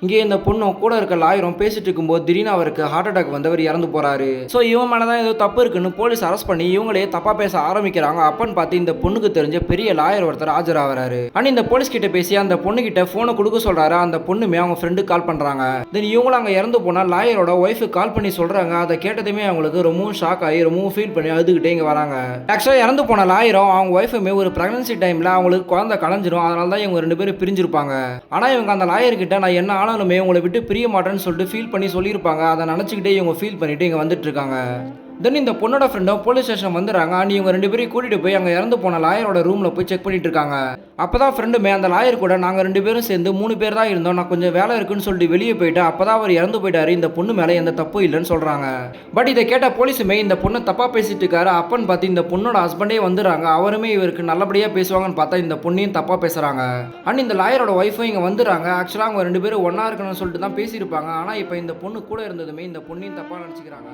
இங்கே இந்த பொண்ணும் கூட இருக்க லாயரும் பேசிட்டு இருக்கும்போது திடீர்னு அவருக்கு ஹார்ட் அட்டாக் வந்தவர் இறந்து போறாரு. ஸோ இவன் மேலதான் ஏதோ தப்பு இருக்குன்னு போலீஸ் அரெஸ்ட் பண்ணி இவங்களே தப்பா பேச ஆரம்பிக்கிறாங்க. அப்பன்னு பார்த்து இந்த பொண்ணுக்கு தெரிஞ்ச பெரிய லாயர் ஒருத்தர் ஆஜராகிறாரு. அண்ட் இந்த போலீஸ் கிட்ட பேசி அந்த பொண்ணு கிட்ட போனை கொடுக்க சொல்றாரு. அந்த பொண்ணுமே அவங்க ஃப்ரெண்டு கால் பண்றாங்க. தென் இவங்களும் அங்க இறந்து போனா லாயரோட ஒய்ஃபு கால் பண்ணி சொல்றாங்க. அதை கேட்டதுமே அவங்களுக்கு ரொம்பவும் ஷாக் ஆகி ரொம்பவும் ஃபீல் பண்ணி அழுதுகிட்டே இங்க வராங்க. ஆக்சுவலா இறந்து போன லாயரும் அவங்க ஒய்ஃபுமே ஒரு பிரெக்னன்சி டைம்ல அவங்களுக்கு குழந்தை கலைஞ்சிரும். அதனால தான் இவங்க 2 பேரும் பிரிஞ்சிருப்பாங்க. ஆனா இவங்க அந்த லாயர் கிட்ட நான் என்ன ஆனாலுமே உங்களை விட்டு பிரிய மாட்டேன்னு சொல்லிட்டு ஃபீல் பண்ணி சொல்லியிருப்பாங்க. அதை நினச்சிக்கிட்டே இவங்க ஃபீல் பண்ணிட்டு இங்கே வந்துட்டு இருக்காங்க. தென் இந்த பொண்ணோட ஃப்ரெண்டும் போலீஸ் ஸ்டேஷன் வந்துடுறாங்க. அண்ட் இவங்க 2 பேரையும் கூட்டிட்டு போய் அங்கே இறந்து போன லாயரோட ரூமில் போய் செக் பண்ணிட்டு இருக்காங்க. அப்பதான் ஃப்ரெண்டுமே அந்த லாயர் கூட நாங்கள் 2 பேரும் சேர்ந்து 3 பேர் தான் இருந்தோம், நான் கொஞ்சம் வேலை இருக்குன்னு சொல்லிட்டு வெளியே போயிட்டேன், அப்பதான் அவர் இறந்து போயிட்டாரு, இந்த பொண்ணு மேலே எந்த தப்பும் இல்லைன்னு சொல்றாங்க. பட் இதை கேட்ட போலீஸுமே இந்த பொண்ணை தப்பா பேசிட்டு இருக்காரு அப்பன்னு பார்த்து இந்த பொண்ணோட ஹஸ்பண்டே வந்துடுறாங்க. அவருமே இவருக்கு நல்லபடியாக பேசுவாங்கன்னு பார்த்தா இந்த பொண்ணையும் தப்பா பேசுறாங்க. அண்ட் இந்த லாயரோட ஒய்ஃபும் இங்கே வந்துடுறாங்க. ஆக்சுவலாக அவங்க 2 பேரும் ஒன்றா இருக்கணும்னு சொல்லிட்டு தான் பேசியிருப்பாங்க. ஆனால் இப்போ இந்த பொண்ணு கூட இருந்ததுமே இந்த பொண்ணையும் தப்பாக நினச்சிக்கிறாங்க.